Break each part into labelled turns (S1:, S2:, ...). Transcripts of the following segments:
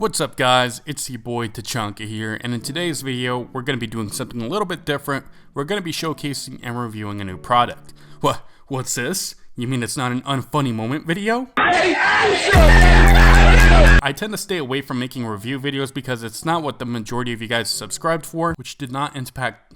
S1: What's up guys, it's your boy Tachanka here, and in today's video we're going to be doing something a little bit different. We're going to be showcasing and reviewing a new product. What's this? You mean it's not an unfunny moment video? I tend to stay away from making review videos because it's not what the majority of you guys subscribed for, which did not impact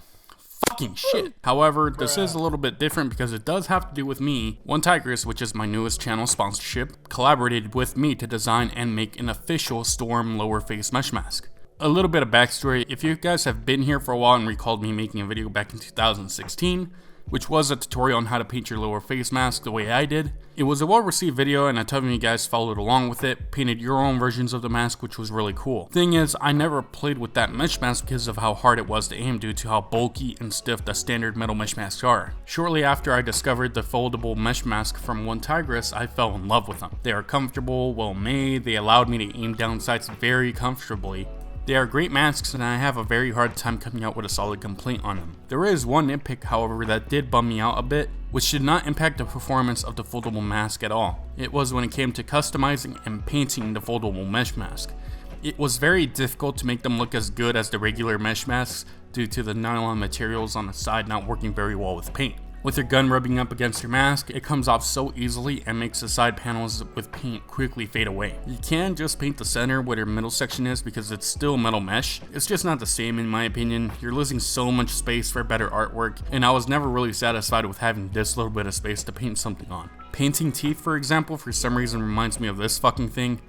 S1: fucking shit. However, this is a little bit different because it does have to do with me. OneTigris, which is my newest channel sponsorship, collaborated with me to design and make an official Storm lower face mesh mask. A little bit of backstory: if you guys have been here for a while and recalled me making a video back in 2016, which was a tutorial on how to paint your lower face mask the way I did. It was a well-received video and a ton of you guys followed along with it, painted your own versions of the mask, which was really cool. Thing is, I never played with that mesh mask because of how hard it was to aim due to how bulky and stiff the standard metal mesh masks are. Shortly after I discovered the foldable mesh mask from OneTigris, I fell in love with them. They are comfortable, well made, they allowed me to aim down sights very comfortably. They are great masks and I have a very hard time coming out with a solid complaint on them. There is one nitpick, however, that did bum me out a bit, which did not impact the performance of the foldable mask at all. It was when it came to customizing and painting the foldable mesh mask. It was very difficult to make them look as good as the regular mesh masks due to the nylon materials on the side not working very well with paint. With your gun rubbing up against your mask, it comes off so easily and makes the side panels with paint quickly fade away. You can just paint the center where your middle section is because it's still metal mesh. It's just not the same in my opinion. You're losing so much space for better artwork, and I was never really satisfied with having this little bit of space to paint something on. Painting teeth, for example, for some reason reminds me of this fucking thing.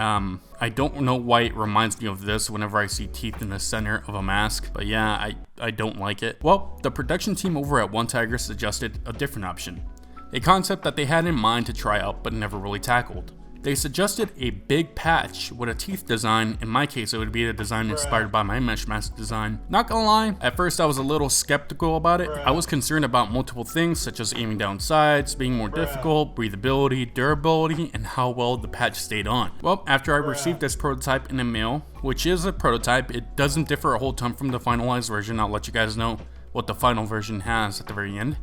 S1: I don't know why it reminds me of this whenever I see teeth in the center of a mask, but yeah, I don't like it. Well, the production team over at OneTigris suggested a different option, a concept that they had in mind to try out but never really tackled. They suggested a big patch with a teeth design. In my case, it would be a design inspired by my mesh mask design. Not gonna lie, at first I was a little skeptical about it. I was concerned about multiple things such as aiming down sights, being more difficult, breathability, durability, and how well the patch stayed on. Well, after I received this prototype in the mail, which is a prototype, it doesn't differ a whole ton from the finalized version. I'll let you guys know what the final version has at the very end.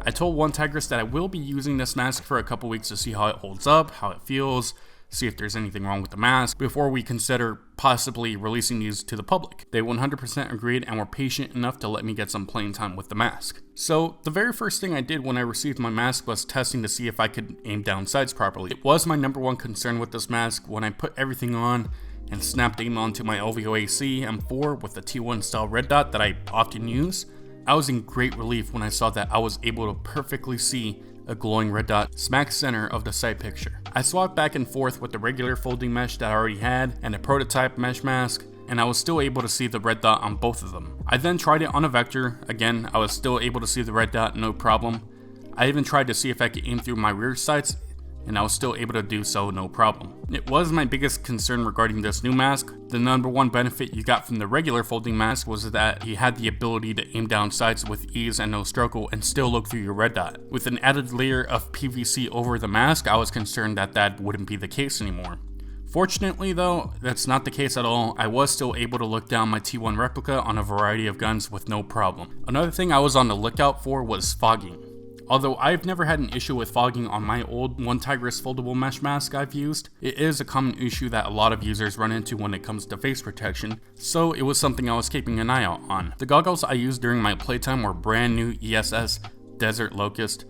S1: I told OneTigris that I will be using this mask for a couple weeks to see how it holds up, how it feels, see if there's anything wrong with the mask, before we consider possibly releasing these to the public. They 100% agreed and were patient enough to let me get some playing time with the mask. So the very first thing I did when I received my mask was testing to see if I could aim down sights properly. It was my number one concern with this mask. When I put everything on and snapped aim onto my LVOAC M4 with the T1 style red dot that I often use, I was in great relief when I saw that I was able to perfectly see a glowing red dot smack center of the sight picture. I swapped back and forth with the regular folding mesh that I already had and a prototype mesh mask, and I was still able to see the red dot on both of them. I then tried it on a vector. Again, I was still able to see the red dot, no problem. I even tried to see if I could aim through my rear sights, and I was still able to do so, no problem. It was my biggest concern regarding this new mask. The number one benefit you got from the regular folding mask was that you had the ability to aim down sights with ease and no struggle and still look through your red dot. With an added layer of PVC over the mask, I was concerned that that wouldn't be the case anymore. Fortunately though, that's not the case at all. I was still able to look down my T1 replica on a variety of guns with no problem. Another thing I was on the lookout for was fogging. Although I've never had an issue with fogging on my old OneTigris foldable mesh mask I've used, it is a common issue that a lot of users run into when it comes to face protection, so it was something I was keeping an eye out on. The goggles I used during my playtime were brand new ESS Desert Locust.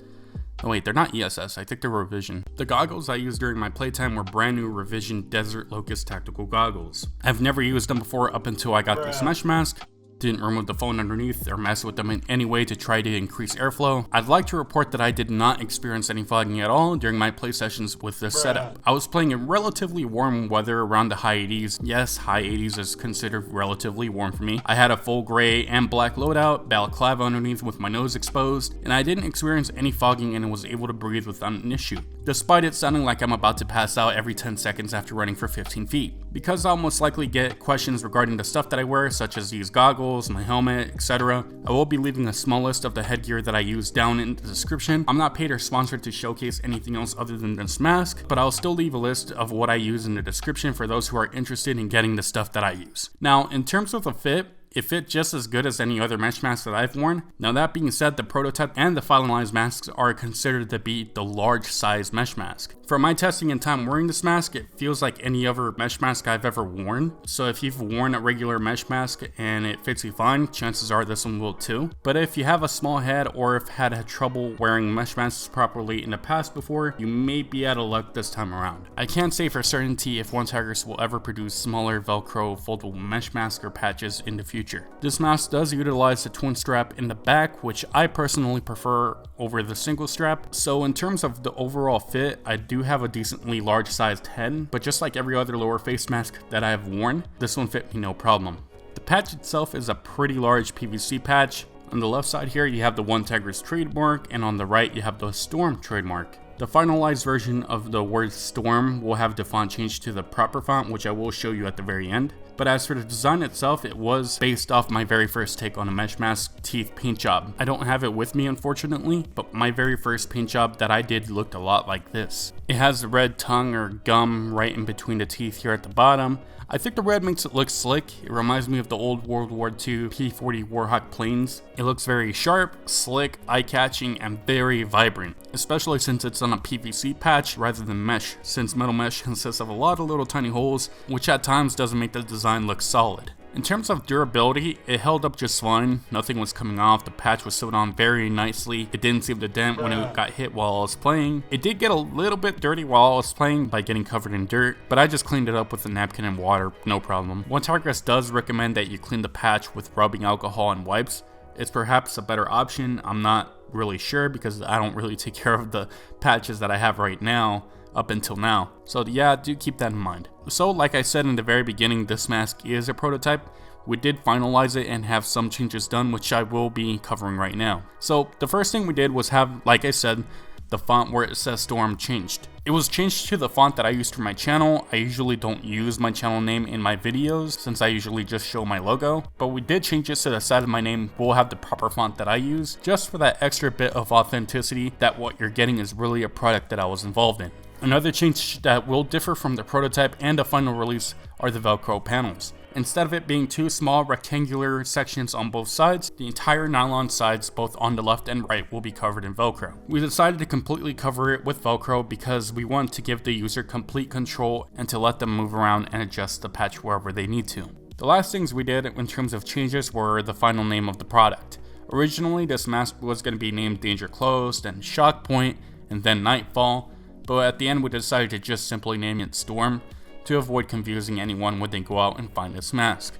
S1: Oh wait, they're not ESS, I think they're Revision. The goggles I used during my playtime were brand new Revision Desert Locust tactical goggles. I've never used them before up until I got this mesh mask. Didn't remove the phone underneath or mess with them in any way to try to increase airflow. I'd like to report that I did not experience any fogging at all during my play sessions with this setup. I was playing in relatively warm weather around the high 80s. Yes, high 80s is considered relatively warm for me. I had a full gray and black loadout, balaclava underneath with my nose exposed, and I didn't experience any fogging and was able to breathe without an issue, despite it sounding like I'm about to pass out every 10 seconds after running for 15 feet. Because I'll most likely get questions regarding the stuff that I wear, such as these goggles, my helmet, etc. I will be leaving a small list of the headgear that I use down in the description. I'm not paid or sponsored to showcase anything else other than this mask, but I'll still leave a list of what I use in the description for those who are interested in getting the stuff that I use. Now, in terms of the fit, it fit just as good as any other mesh mask that I've worn. Now that being said, the prototype and the finalized masks are considered to be the large size mesh mask. For my testing and time wearing this mask, it feels like any other mesh mask I've ever worn. So if you've worn a regular mesh mask and it fits you fine, chances are this one will too. But if you have a small head or if had trouble wearing mesh masks properly in the past before, you may be out of luck this time around. I can't say for certainty if OneTigris will ever produce smaller Velcro foldable mesh mask or patches in the future. This mask does utilize the twin strap in the back, which I personally prefer over the single strap. So in terms of the overall fit, I do have a decently large sized head, but just like every other lower face mask that I have worn, this one fit me no problem. The patch itself is a pretty large PVC patch. On the left side here you have the OneTigris trademark, and on the right you have the Storm trademark. The finalized version of the word Storm will have the font changed to the proper font, which I will show you at the very end. But as for the design itself, it was based off my very first take on a mesh mask teeth paint job. I don't have it with me unfortunately, but my very first paint job that I did looked a lot like this. It has the red tongue or gum right in between the teeth here at the bottom. I think the red makes it look slick. It reminds me of the old World War II P-40 Warhawk planes. It looks very sharp, slick, eye-catching, and very vibrant, especially since it's on a PVC patch rather than mesh, since metal mesh consists of a lot of little tiny holes, which at times doesn't make the design look solid. In terms of durability, it held up just fine. Nothing was coming off. The patch was sewed on very nicely. It didn't seem to dent when it got hit while I was playing. It did get a little bit dirty while I was playing by getting covered in dirt, but I just cleaned it up with a napkin and water, no problem. OneTigris does recommend that you clean the patch with rubbing alcohol and wipes. It's perhaps a better option. I'm not really sure because I don't really take care of the patches that I have right now up until now. So yeah, do keep that in mind. So like I said in the very beginning, this mask is a prototype. We did finalize it and have some changes done, which I will be covering right now. So the first thing we did was have, like I said, the font where it says Storm changed. It was changed to the font that I used for my channel. I usually don't use my channel name in my videos since I usually just show my logo, but we did change it so the side of my name will have the proper font that I use, just for that extra bit of authenticity that what you're getting is really a product that I was involved in. Another change that will differ from the prototype and the final release are the Velcro panels. Instead of it being two small rectangular sections on both sides, the entire nylon sides both on the left and right will be covered in Velcro. We decided to completely cover it with Velcro because we want to give the user complete control and to let them move around and adjust the patch wherever they need to. The last things we did in terms of changes were the final name of the product. Originally this mask was going to be named Danger Close, then Shock Point, and then Nightfall, but at the end we decided to just simply name it Storm to avoid confusing anyone when they go out and find this mask.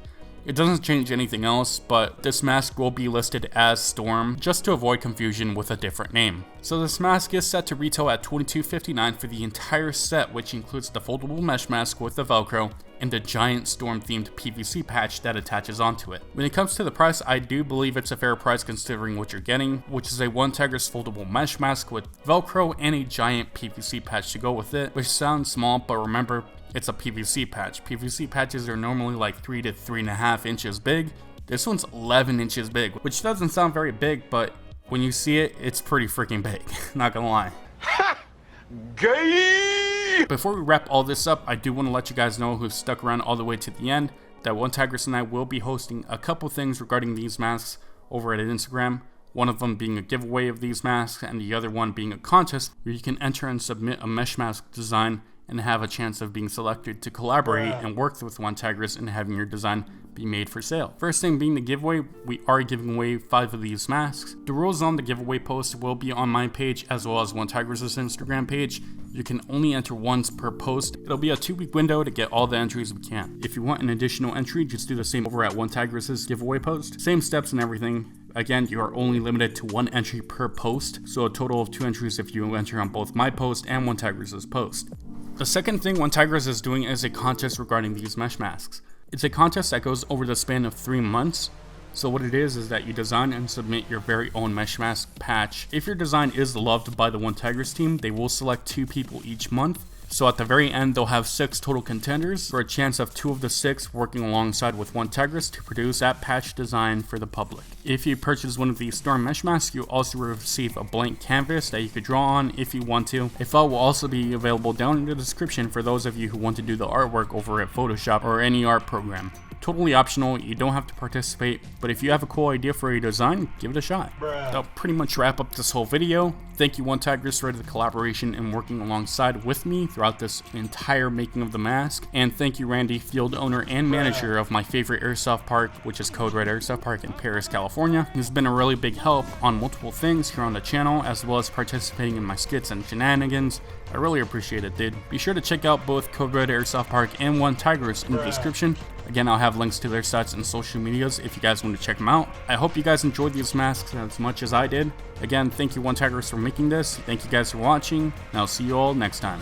S1: It doesn't change anything else, but this mask will be listed as Storm just to avoid confusion with a different name. So this mask is set to retail at $22.59 for the entire set, which includes the foldable mesh mask with the Velcro and the giant Storm themed PVC patch that attaches onto it. When it comes to the price, I do believe it's a fair price considering what you're getting, which is a OneTigris foldable mesh mask with Velcro and a giant PVC patch to go with it, which sounds small, but remember, it's a PVC patch. PVC patches are normally like 3 to 3.5 inches big. This one's 11 inches big, which doesn't sound very big, but when you see it, it's pretty freaking big. Not gonna lie. Ha! Gay! Before we wrap all this up, I do want to let you guys know who stuck around all the way to the end that OneTigris and I will be hosting a couple things regarding these masks over at Instagram. One of them being a giveaway of these masks and the other one being a contest where you can enter and submit a mesh mask design and have a chance of being selected to collaborate and work with OneTigris and having your design be made for sale. First thing being the giveaway, we are giving away 5 of these masks. The rules on the giveaway post will be on my page as well as OneTigris' Instagram page. You can only enter once per post. It'll be a 2-week window to get all the entries we can. If you want an additional entry, just do the same over at OneTigris' giveaway post. Same steps and everything. Again, you are only limited to 1 entry per post, so a total of 2 entries if you enter on both my post and OneTigris' post. The second thing OneTigris is doing is a contest regarding these mesh masks. It's a contest that goes over the span of 3 months. So what it is that you design and submit your very own mesh mask patch. If your design is loved by the OneTigris team, they will select 2 people each month. So at the very end, they'll have 6 total contenders for a chance of 2 of the 6 working alongside with OneTigris to produce that patch design for the public. If you purchase one of these Storm mesh masks, you also receive a blank canvas that you could draw on if you want to. A file will also be available down in the description for those of you who want to do the artwork over at Photoshop or any art program. totally optional, you don't have to participate, but if you have a cool idea for a design, give it a shot. That'll pretty much wrap up this whole video. Thank you OneTigris for the collaboration and working alongside with me throughout this entire making of the mask, and thank you Randy, field owner and manager of my favorite airsoft park, which is Code Red Airsoft Park in Paris, California. He's been a really big help on multiple things here on the channel, as well as participating in my skits and shenanigans. I really appreciate it, dude. Be sure to check out both Code Red Airsoft Park and OneTigris in the description. Again, I'll have links to their sites and social medias if you guys want to check them out. I hope you guys enjoyed these masks as much as I did. Again, thank you OneTigris for making this. Thank you guys for watching, and I'll see you all next time.